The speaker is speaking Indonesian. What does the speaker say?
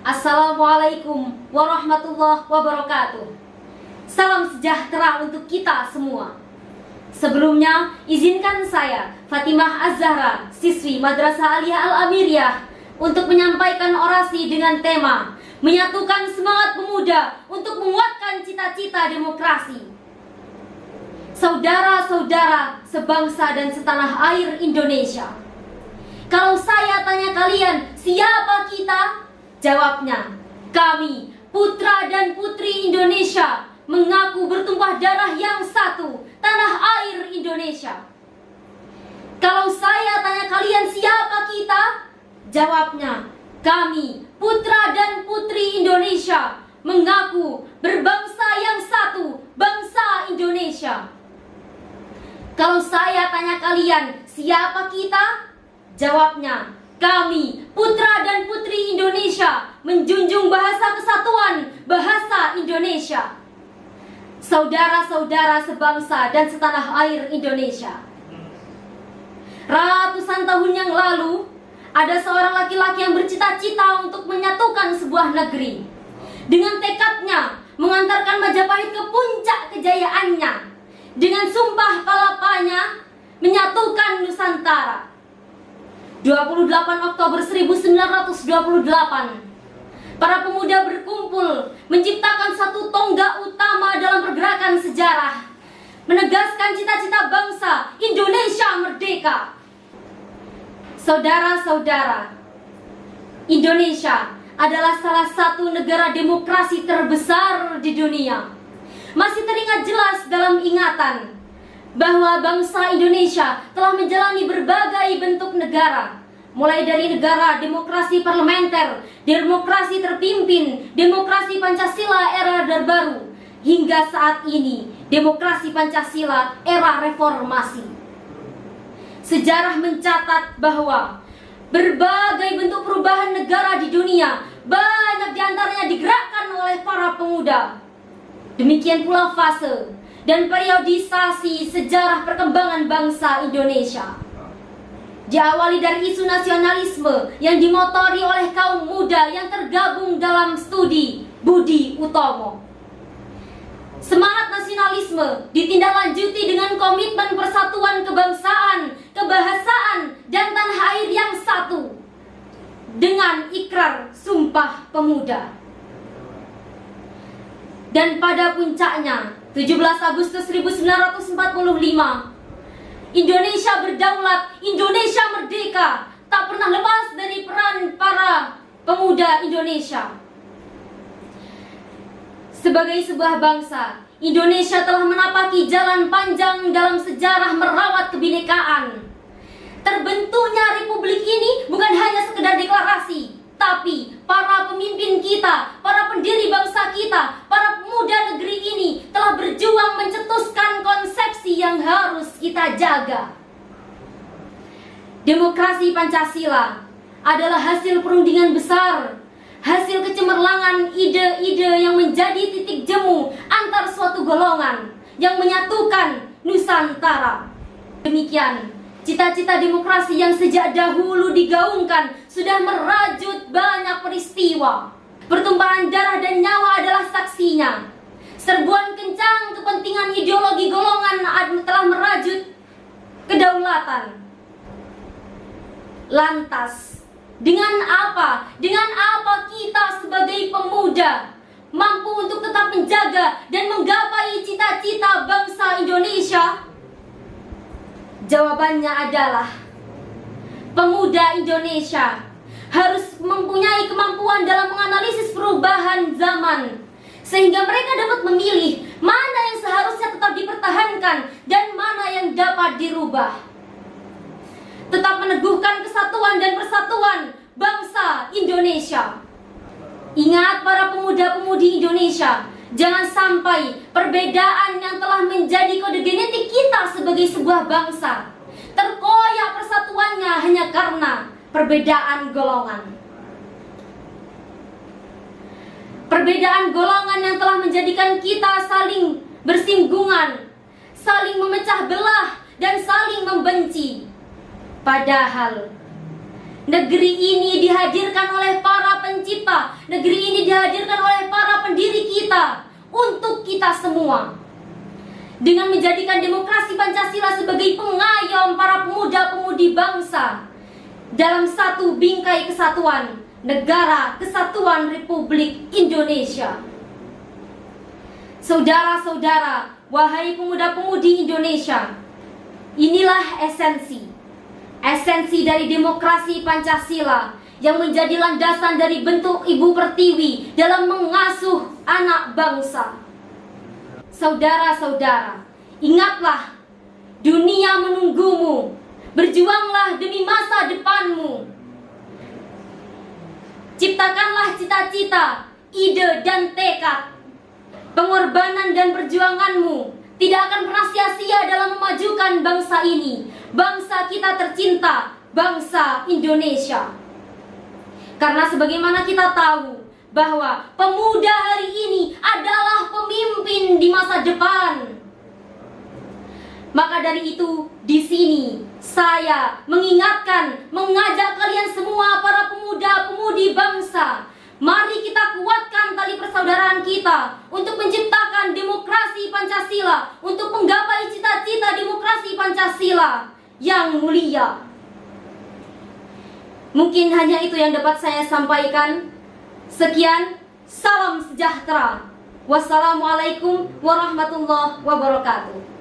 Assalamualaikum warahmatullahi wabarakatuh. Salam sejahtera untuk kita semua. Sebelumnya, izinkan saya, Fatimah Az-Zahra, siswi Madrasah Aliyah Al-Amiriyah, untuk menyampaikan orasi dengan tema menyatukan semangat pemuda untuk menguatkan cita-cita demokrasi. Saudara-saudara sebangsa dan setanah air Indonesia, kalau saya tanya kalian, siapa kita? Jawabnya, kami, putra dan putri Indonesia, mengaku bertumpah darah yang satu, tanah air Indonesia. Kalau saya tanya kalian, siapa kita? Jawabnya, kami, putra dan putri Indonesia, mengaku berbangsa yang satu, bangsa Indonesia. Kalau saya tanya kalian, siapa kita? Jawabnya, kami, putra dan putri Indonesia, menjunjung bahasa kesatuan, bahasa Indonesia. Saudara-saudara sebangsa dan setanah air Indonesia, ratusan tahun yang lalu, ada seorang laki-laki yang bercita-cita untuk menyatukan sebuah negeri. Dengan tekadnya mengantarkan Majapahit ke puncak kejayaannya, dengan sumpah palapanya menyatukan Nusantara. 28 Oktober 1928, para pemuda berkumpul menciptakan satu tonggak utama dalam pergerakan sejarah, menegaskan cita-cita bangsa Indonesia merdeka. Saudara-saudara, Indonesia adalah salah satu negara demokrasi terbesar di dunia. Masih teringat jelas dalam ingatan bahwa bangsa Indonesia telah menjalani berbagai bentuk negara, mulai dari negara demokrasi parlementer, demokrasi terpimpin, demokrasi Pancasila era Orde Baru, hingga saat ini demokrasi Pancasila era reformasi. Sejarah mencatat bahwa berbagai bentuk perubahan negara di dunia, banyak diantaranya digerakkan oleh para pemuda. Demikian pula fase dan periodisasi sejarah perkembangan bangsa Indonesia. Diawali dari isu nasionalisme yang dimotori oleh kaum muda yang tergabung dalam studi Budi Utomo. Semangat nasionalisme ditindaklanjuti dengan komitmen persatuan kebangsaan, kebahasaan, dan tanah air yang satu dengan ikrar Sumpah Pemuda. Dan pada puncaknya, 17 Agustus 1945, Indonesia berdaulat, Indonesia merdeka, tak pernah lepas dari peran para pemuda Indonesia. Sebagai sebuah bangsa, Indonesia telah menapaki jalan panjang dalam sejarah merawat kebinekaan. Terbentuknya republik ini bukan hanya sekedar deklarasi, tapi para pemimpin kita, para pendiri bangsa kita, para pemuda negeri ini telah berjuang mencetuskan konsepsi yang harus kita jaga. Demokrasi Pancasila adalah hasil perundingan besar, hasil kecemerlangan ide-ide yang menjadi titik jemu antar suatu golongan yang menyatukan Nusantara. Demikian, cita-cita demokrasi yang sejak dahulu digaungkan sudah merajut banyak peristiwa. Pertumpahan darah dan nyawa adalah saksinya. Serbuan kencang kepentingan ideologi golongan telah merajut kedaulatan. Lantas, dengan apa? Dengan apa kita sebagai pemuda mampu untuk tetap menjaga dan menggapai cita-cita bangsa Indonesia? Jawabannya adalah pemuda Indonesia harus mempunyai kemampuan dalam menganalisis perubahan zaman, sehingga mereka dapat memilih mana yang seharusnya tetap dipertahankan dan mana yang dapat dirubah. Tetap meneguhkan kesatuan dan persatuan bangsa Indonesia. Ingat para pemuda-pemudi Indonesia, jangan sampai perbedaan yang telah menjadi kode genetik kita sebagai sebuah bangsa terkoyak persatuannya hanya karena perbedaan golongan. Perbedaan golongan yang telah menjadikan kita saling bersinggungan, saling memecah belah, dan saling membenci. Padahal negeri ini dihadirkan oleh para pencipta negeri ini dihadirkan oleh para pendiri kita untuk kita semua. Dengan menjadikan demokrasi Pancasila sebagai pengayom para pemuda-pemudi bangsa dalam satu bingkai kesatuan, Negara Kesatuan Republik Indonesia. Saudara-saudara, wahai pemuda-pemudi Indonesia, inilah esensi dari demokrasi Pancasila yang menjadi landasan dari bentuk Ibu Pertiwi dalam mengasuh anak bangsa. Saudara-saudara, ingatlah, dunia menunggumu. Berjuanglah demi masa depanmu. Ciptakanlah cita-cita, ide dan tekad. Pengorbanan dan perjuanganmu tidak akan pernah sia-sia dalam memajukan bangsa ini, bangsa kita tercinta, bangsa Indonesia. Karena sebagaimana kita tahu bahwa pemuda hari ini adalah pemimpin di masa depan. Maka dari itu, di sini saya mengingatkan, mengajak kalian semua para pemuda-pemudi bangsa, mari kita kuatkan tali persaudaraan kita untuk menciptakan demokrasi Pancasila, untuk menggapai cita-cita demokrasi Pancasila yang mulia. Mungkin hanya itu yang dapat saya sampaikan. Sekian, salam sejahtera. Wassalamualaikum warahmatullahi wabarakatuh.